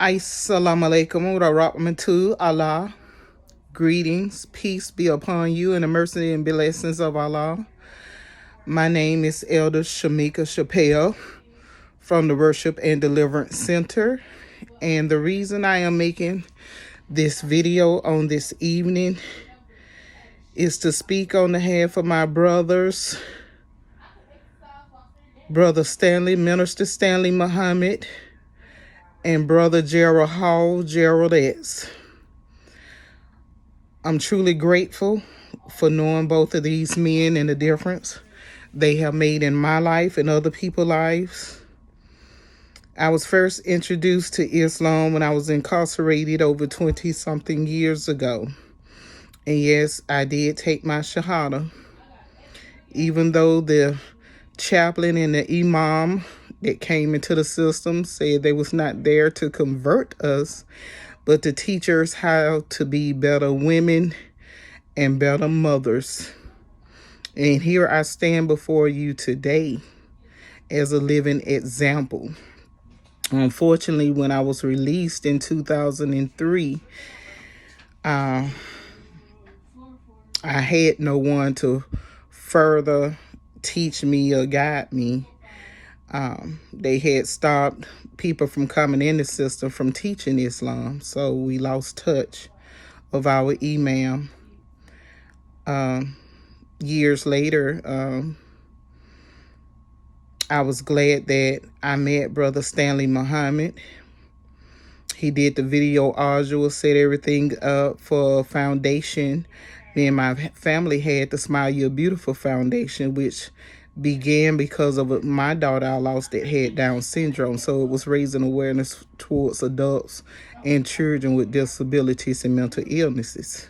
Assalamu alaikum wa rahmatullahi Allah. Greetings, peace be upon you and the mercy and blessings of Allah. My name is Elder Shamika Chappelle from the Worship and Deliverance Center. And the reason I am making this video on this evening is to speak on behalf of my brothers, Brother Stanley, Minister Stanley Muhammed, and Brother Gerald Hall, Gerald X. I'm truly grateful for knowing both of these men and the difference they have made in my life and other people's lives. I was first introduced to Islam when I was incarcerated over 20-something years ago. And yes, I did take my Shahada. Even though the chaplain and the imam that came into the system said they was not there to convert us, but to teach us how to be better women and better mothers. And here I stand before you today as a living example. Unfortunately, when I was released in 2003, I had no one to further teach me or guide me. They had stopped people from coming in the system from teaching Islam, so we lost touch of our imam. Years later, I was glad that I met Brother Stanley Muhammed. He did the video audio, set everything up for a foundation. Me and my family had the Smile You're Beautiful Foundation, which began because of my daughter I lost that had Down syndrome. So it was raising awareness towards adults and children with disabilities and mental illnesses.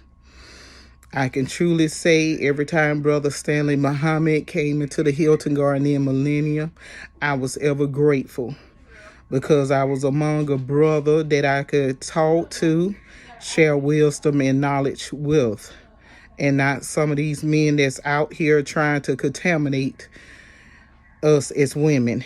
I can truly say every time Brother Stanley Muhammed came into the Hilton Garden Inn Millennium, I was ever grateful because I was among a brother that I could talk to, share wisdom and knowledge with, and not some of these men that's out here trying to contaminate us as women.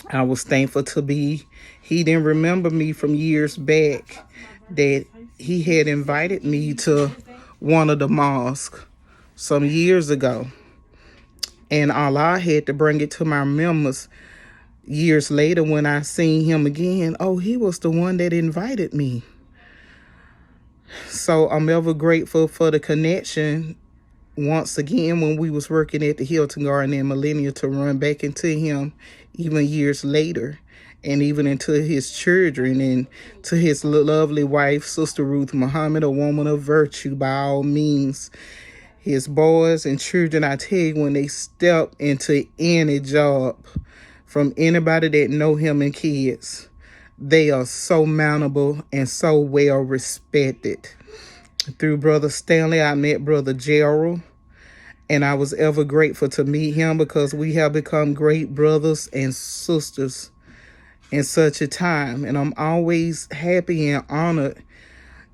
I was thankful to be, he didn't remember me from years back, that he had invited me to one of the mosques some years ago. And Allah had to bring it to my remembrance years later when I seen him again. Oh, he was the one that invited me. So I'm ever grateful for the connection once again when we was working at the Hilton Garden in Millennium to run back into him even years later, and even into his children and to his lovely wife, Sister Ruth Muhammad, a woman of virtue by all means. His boys and children, I tell you, when they step into any job, from anybody that know him and kids, they are so mountable and so well respected. Through Brother Stanley, I met Brother Gerald, and I was ever grateful to meet him because we have become great brothers and sisters in such a time. And I'm always happy and honored,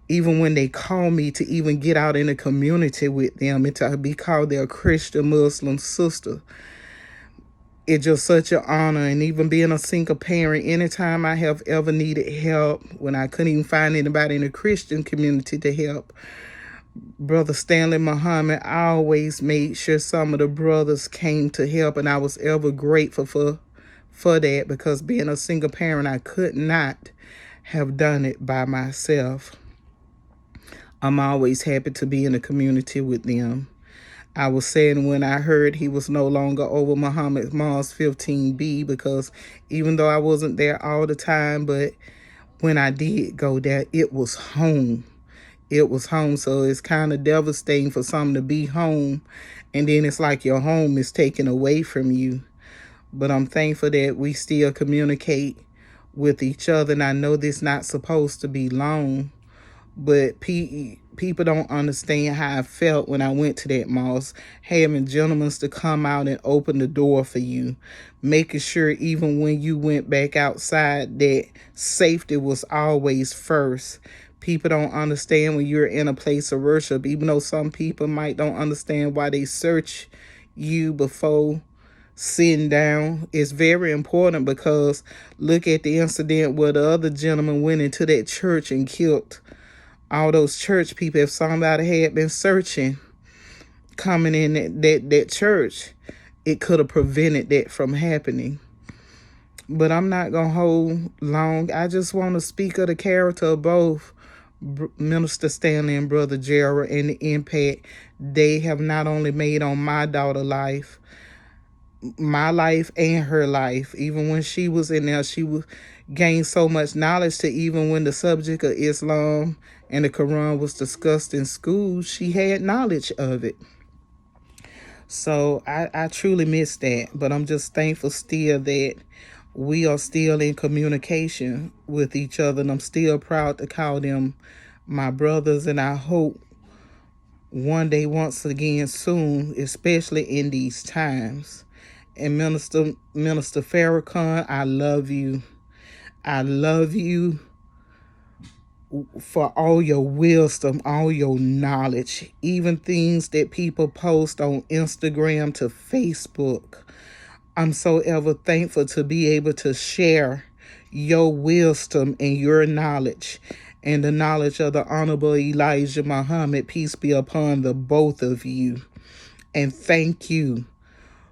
even when they call me, to even get out in the community with them and to be called their Christian Muslim sister. It's just such an honor. And even being a single parent, anytime I have ever needed help, when I couldn't even find anybody in the Christian community to help, Brother Stanley Muhammad, I always made sure some of the brothers came to help, and I was ever grateful for that, because being a single parent, I could not have done it by myself. I'm always happy to be in the community with them. I was saying when I heard he was no longer over Muhammad Mars 15B, because even though I wasn't there all the time, but when I did go there, it was home. It was home. So it's kind of devastating for something to be home, and then it's like your home is taken away from you. But I'm thankful that we still communicate with each other. And I know this not supposed to be long, but people don't understand how I felt when I went to that mosque, having gentlemen to come out and open the door for you, making sure even when you went back outside that safety was always first. People don't understand when you're in a place of worship, even though some people might don't understand why they search you before sitting down is very important, because look at the incident where the other gentleman went into that church and killed all those church people. If somebody had been searching coming in that church, it could have prevented that from happening. But I'm not going to hold long. I just want to speak of the character of both Minister Stanley and Brother Gerald, and the impact they have not only made on my daughter's life, my life and her life. Even when she was in there, she gained so much knowledge to even when the subject of Islam and the Quran was discussed in school, she had knowledge of it. So I truly miss that, but I'm just thankful still that we are still in communication with each other, and I'm still proud to call them my brothers, and I hope one day, once again, soon, especially in these times. And Minister Farrakhan, I love you. I love you for all your wisdom, all your knowledge, even things that people post on Instagram to Facebook. I'm so ever thankful to be able to share your wisdom and your knowledge, and the knowledge of the Honorable Elijah Muhammad. Peace be upon the both of you. And thank you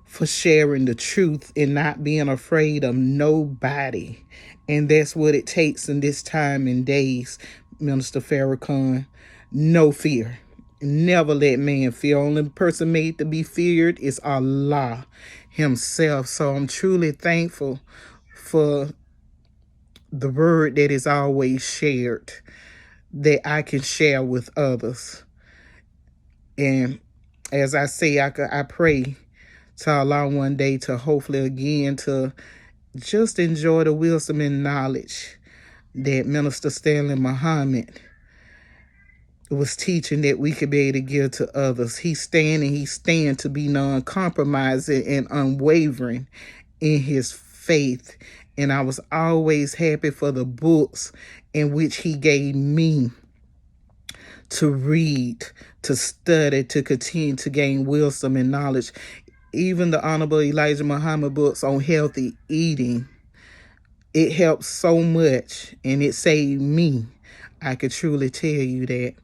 for sharing the truth and not being afraid of nobody. And that's what it takes in this time and days, Minister Farrakhan. No fear. Never let man fear. Only person made to be feared is Allah himself. So I'm truly thankful for the word that is always shared, that I can share with others. And as I say, I pray to Allah one day to hopefully again to just enjoy the wisdom and knowledge that Minister Stanley Muhammad was teaching, that we could be able to give to others. He stand to be non-compromising and unwavering in his faith. And I was always happy for the books in which he gave me to read, to study, to continue to gain wisdom and knowledge. Even the Honorable Elijah Muhammad books on healthy eating, it helps so much, and it saved me. I could truly tell you that.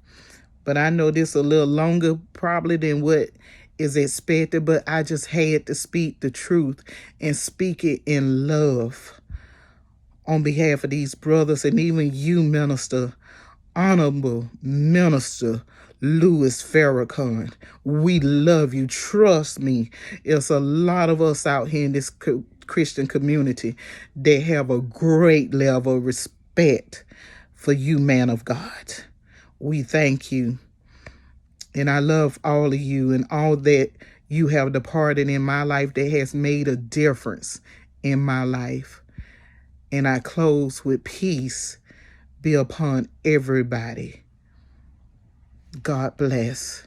But I know this a little longer probably than what is expected, but I just had to speak the truth and speak it in love on behalf of these brothers, and even you, Minister, Honorable Minister Louis Farrakhan. We love you. Trust me, there's a lot of us out here in this Christian community that have a great level of respect for you, man of God. We thank you. And I love all of you and all that you have departed in my life that has made a difference in my life. And I close with peace be upon everybody. God bless.